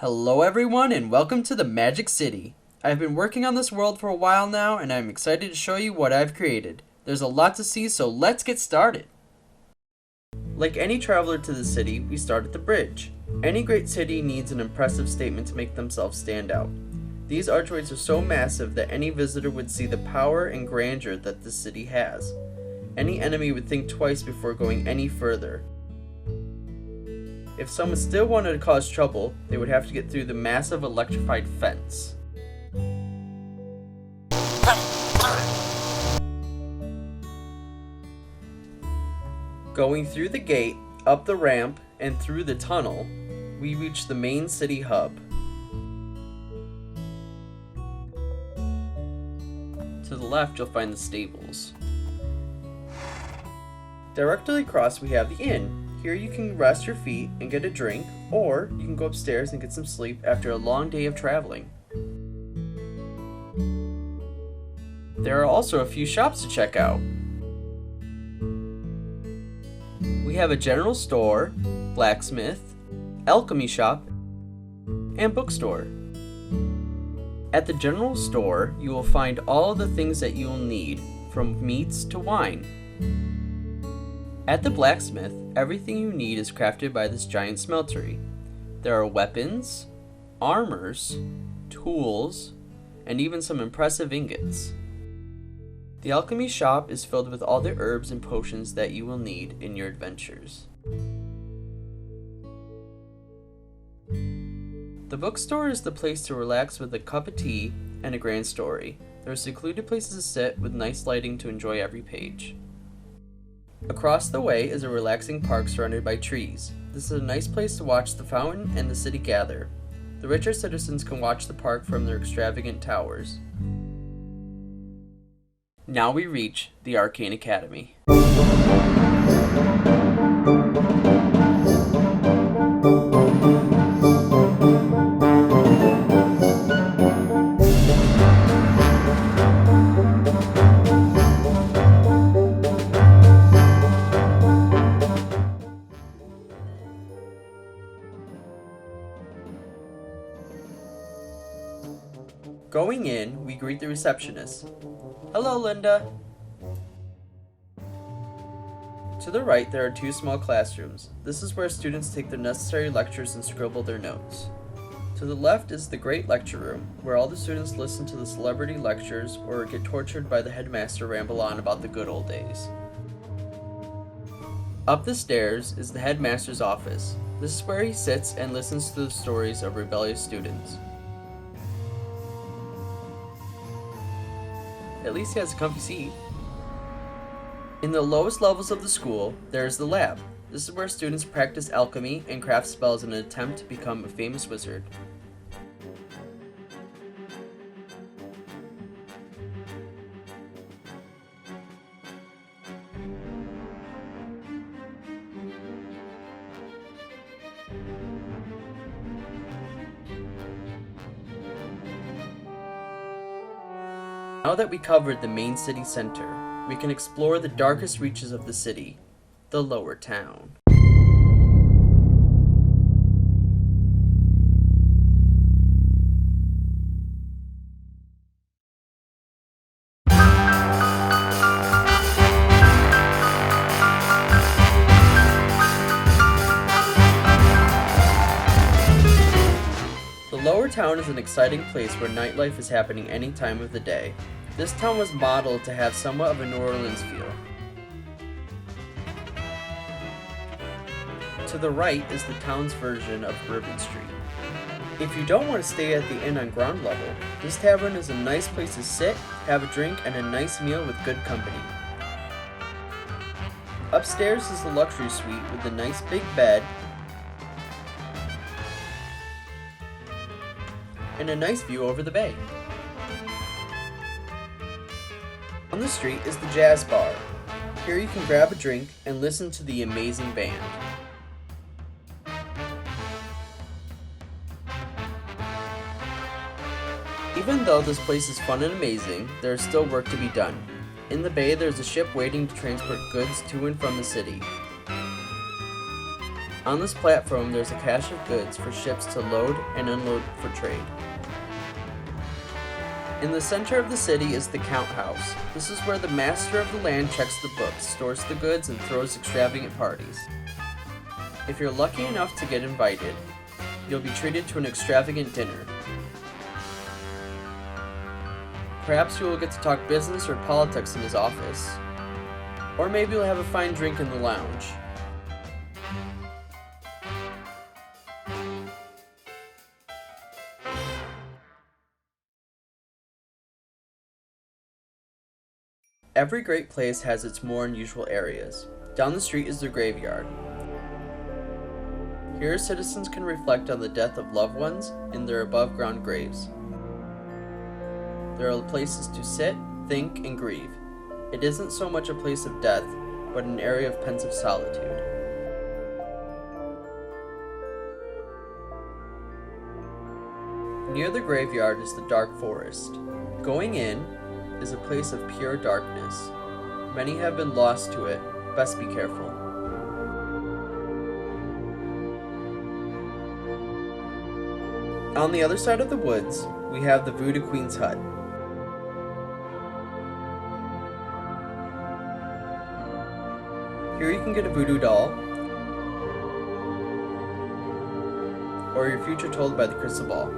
Hello everyone and welcome to the Magic City. I've been working on this world for a while now and I'm excited to show you what I've created. There's a lot to see, so let's get started. Like any traveler to the city, we start at the bridge. Any great city needs an impressive statement to make themselves stand out. These archways are so massive that any visitor would see the power and grandeur that this city has. Any enemy would think twice before going any further. If someone still wanted to cause trouble, they would have to get through the massive electrified fence. Going through the gate, up the ramp, and through the tunnel, we reach the main city hub. To the left, you'll find the stables. Directly across, we have the inn. Here you can rest your feet and get a drink, or you can go upstairs and get some sleep after a long day of traveling. There are also a few shops to check out. We have a general store, blacksmith, alchemy shop, and bookstore. At the general store, you will find all the things that you will need, from meats to wine. At the blacksmith, everything you need is crafted by this giant smeltery. There are weapons, armors, tools, and even some impressive ingots. The alchemy shop is filled with all the herbs and potions that you will need in your adventures. The bookstore is the place to relax with a cup of tea and a grand story. There are secluded places to sit with nice lighting to enjoy every page. Across the way is a relaxing park surrounded by trees. This is a nice place to watch the fountain and the city gather. The richer citizens can watch the park from their extravagant towers. Now we reach the Arcane Academy. Going in, we greet the receptionist. Hello, Linda. To the right, there are two small classrooms. This is where students take their necessary lectures and scribble their notes. To the left is the great lecture room, where all the students listen to the celebrity lectures or get tortured by the headmaster ramble on about the good old days. Up the stairs is the headmaster's office. This is where he sits and listens to the stories of rebellious students. At least he has a comfy seat. In the lowest levels of the school, there is the lab. This is where students practice alchemy and craft spells in an attempt to become a famous wizard. Now that we covered the main city center, we can explore the darkest reaches of the city, the lower town. The lower town is an exciting place where nightlife is happening any time of the day. This town was modeled to have somewhat of a New Orleans feel. To the right is the town's version of Bourbon Street. If you don't want to stay at the inn on ground level, this tavern is a nice place to sit, have a drink, and a nice meal with good company. Upstairs is the luxury suite with a nice big bed and a nice view over the bay. On the street is the jazz bar. Here you can grab a drink and listen to the amazing band. Even though this place is fun and amazing, there is still work to be done. In the bay, there's a ship waiting to transport goods to and from the city. On this platform, there's a cache of goods for ships to load and unload for trade. In the center of the city is the Count House. This is where the master of the land checks the books, stores the goods, and throws extravagant parties. If you're lucky enough to get invited, you'll be treated to an extravagant dinner. Perhaps you will get to talk business or politics in his office. Or maybe you'll have a fine drink in the lounge. Every great place has its more unusual areas. Down the street is the graveyard. Here, citizens can reflect on the death of loved ones in their above-ground graves. There are places to sit, think, and grieve. It isn't so much a place of death, but an area of pensive solitude. Near the graveyard is the dark forest. Going in is a place of pure darkness. Many have been lost to it. Best be careful. On the other side of the woods, we have the Voodoo Queen's hut. Here you can get a voodoo doll, or your future told by the crystal ball.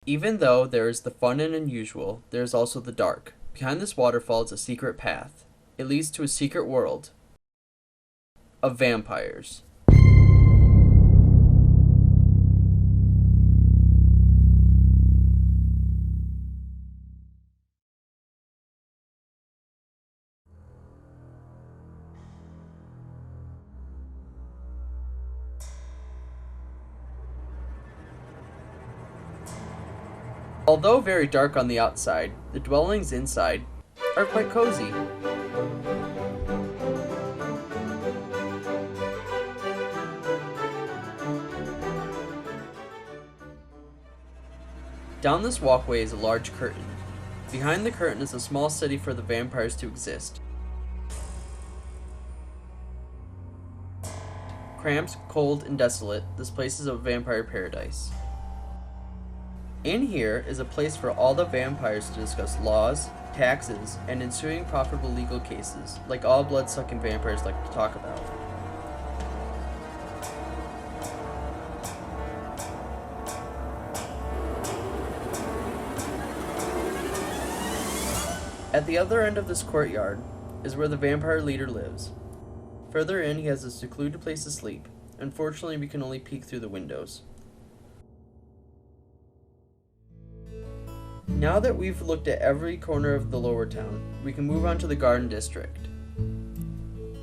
Even though there is the fun and unusual, there is also the dark. Behind this waterfall is a secret path. It leads to a secret world of vampires. Although very dark on the outside, the dwellings inside are quite cozy. Down this walkway is a large curtain. Behind the curtain is a small city for the vampires to exist. Cramped, cold, and desolate, this place is a vampire paradise. In here is a place for all the vampires to discuss laws, taxes, and ensuing profitable legal cases, like all blood-sucking vampires like to talk about. At the other end of this courtyard is where the vampire leader lives. Further in, he has a secluded place to sleep. Unfortunately, we can only peek through the windows. Now that we've looked at every corner of the lower town, we can move on to the Garden District.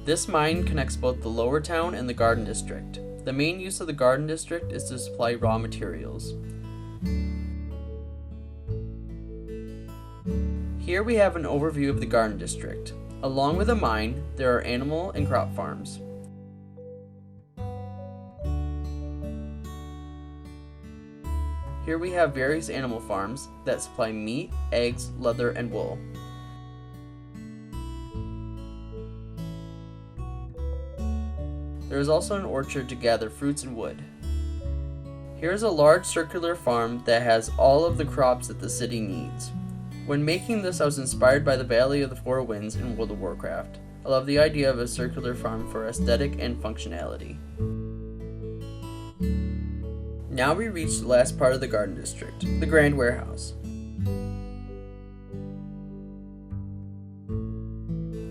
This mine connects both the lower town and the Garden District. The main use of the Garden District is to supply raw materials. Here we have an overview of the Garden District. Along with the mine, there are animal and crop farms. Here we have various animal farms that supply meat, eggs, leather, and wool. There is also an orchard to gather fruits and wood. Here is a large circular farm that has all of the crops that the city needs. When making this, I was inspired by the Valley of the Four Winds in World of Warcraft. I love the idea of a circular farm for aesthetic and functionality. Now we reach the last part of the Garden District, the Grand Warehouse.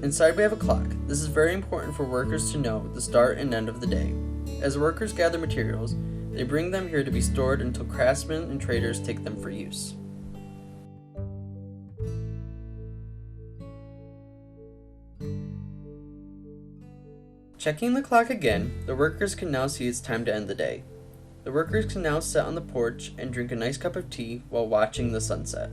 Inside we have a clock. This is very important for workers to know the start and end of the day. As workers gather materials, they bring them here to be stored until craftsmen and traders take them for use. Checking the clock again, the workers can now see it's time to end the day. The workers can now sit on the porch and drink a nice cup of tea while watching the sunset.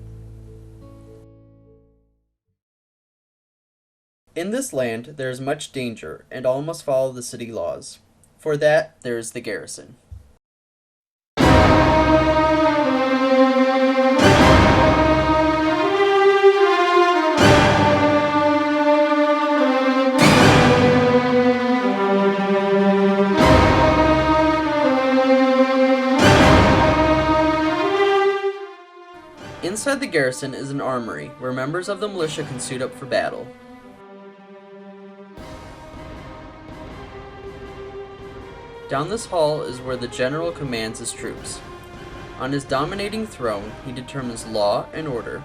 In this land, there is much danger, and all must follow the city laws. For that, there is the Garrison. Inside the garrison is an armory, where members of the militia can suit up for battle. Down this hall is where the general commands his troops. On his dominating throne, he determines law and order.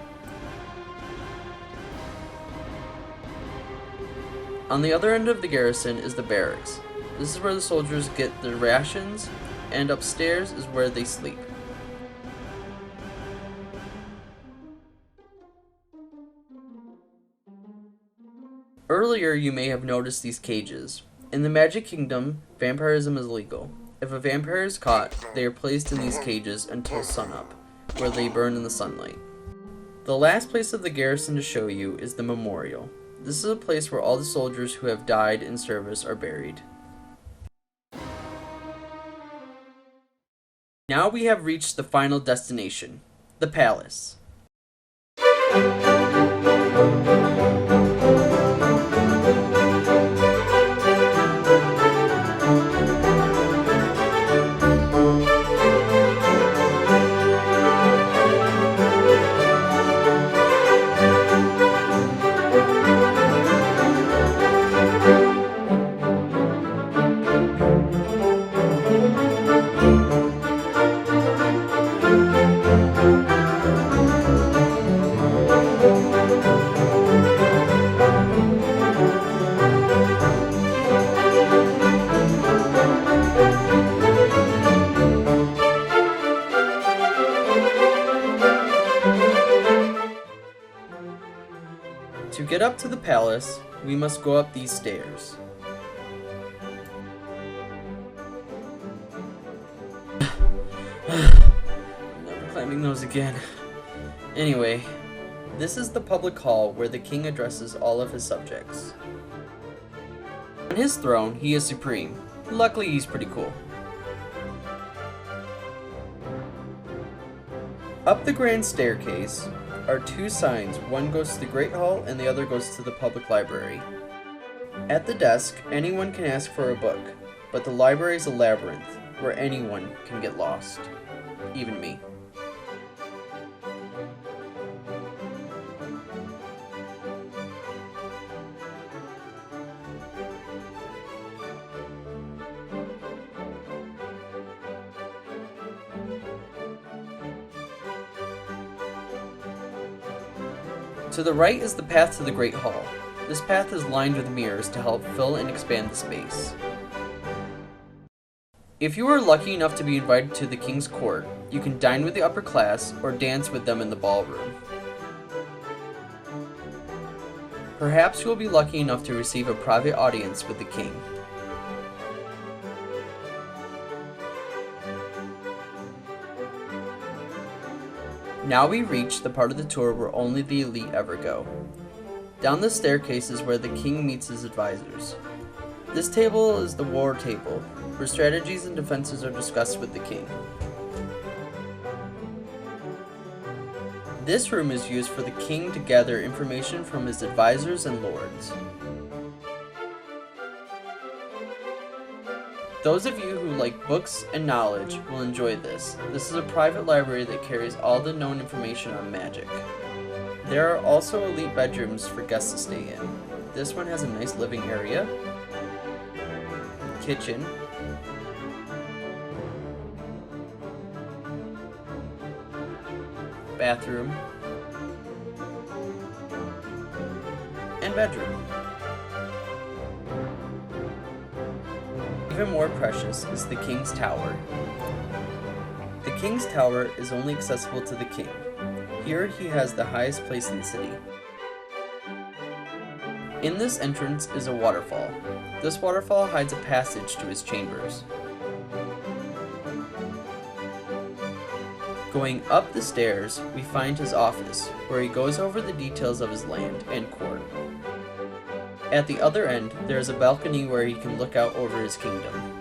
On the other end of the garrison is the barracks. This is where the soldiers get their rations, and upstairs is where they sleep. Earlier, you may have noticed these cages. In the Magic Kingdom, vampirism is illegal. If a vampire is caught, they are placed in these cages until sunup, where they burn in the sunlight. The last place of the garrison to show you is the memorial. This is a place where all the soldiers who have died in service are buried. Now we have reached the final destination, the palace. To get up to the palace, we must go up these stairs. I'm never climbing those again. Anyway, this is the public hall where the king addresses all of his subjects. On his throne, he is supreme. Luckily, he's pretty cool. Up the grand staircase are two signs. One goes to the Great Hall and the other goes to the public library. At the desk, anyone can ask for a book, but the library is a labyrinth where anyone can get lost. Even me. To the right is the path to the Great Hall. This path is lined with mirrors to help fill and expand the space. If you are lucky enough to be invited to the king's court, you can dine with the upper class or dance with them in the ballroom. Perhaps you will be lucky enough to receive a private audience with the king. Now we reach the part of the tour where only the elite ever go. Down the staircase is where the king meets his advisors. This table is the war table, where strategies and defenses are discussed with the king. This room is used for the king to gather information from his advisors and lords. Those of you who like books and knowledge will enjoy this. This is a private library that carries all the known information on magic. There are also elite bedrooms for guests to stay in. This one has a nice living area, kitchen, bathroom, and bedroom. Even more precious is the King's Tower. The King's Tower is only accessible to the king. Here he has the highest place in the city. In this entrance is a waterfall. This waterfall hides a passage to his chambers. Going up the stairs, we find his office, where he goes over the details of his land and court. At the other end, there is a balcony where he can look out over his kingdom.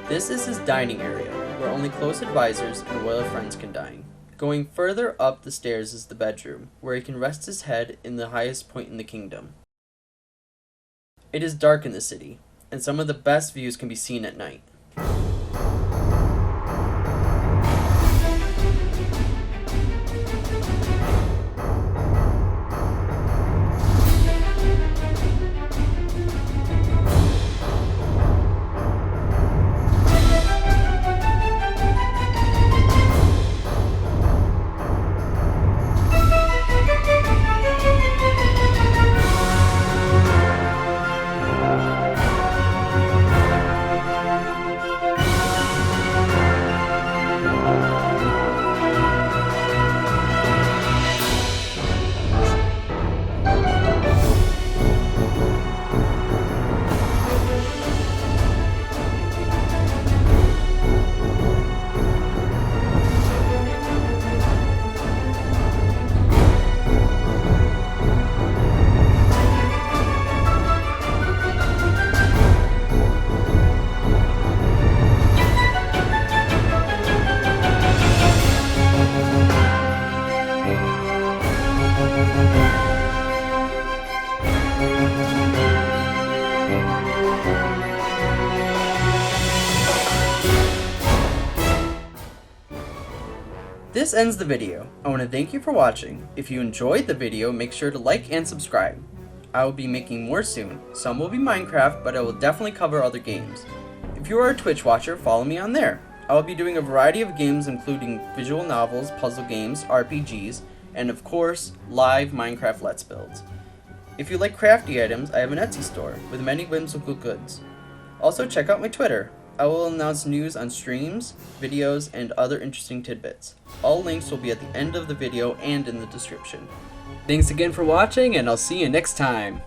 This is his dining area, where only close advisors and royal friends can dine. Going further up the stairs is the bedroom, where he can rest his head in the highest point in the kingdom. It is dark in the city, and some of the best views can be seen at night. This ends the video. I want to thank you for watching. If you enjoyed the video, make sure to like and subscribe. I will be making more soon. Some will be Minecraft, but I will definitely cover other games. If you are a Twitch watcher, follow me on there. I will be doing a variety of games including visual novels, puzzle games, RPGs, and of course, live Minecraft Let's Builds. If you like crafty items, I have an Etsy store with many whimsical goods. Also check out my Twitter. I will announce news on streams, videos, and other interesting tidbits. All links will be at the end of the video and in the description. Thanks again for watching, and I'll see you next time.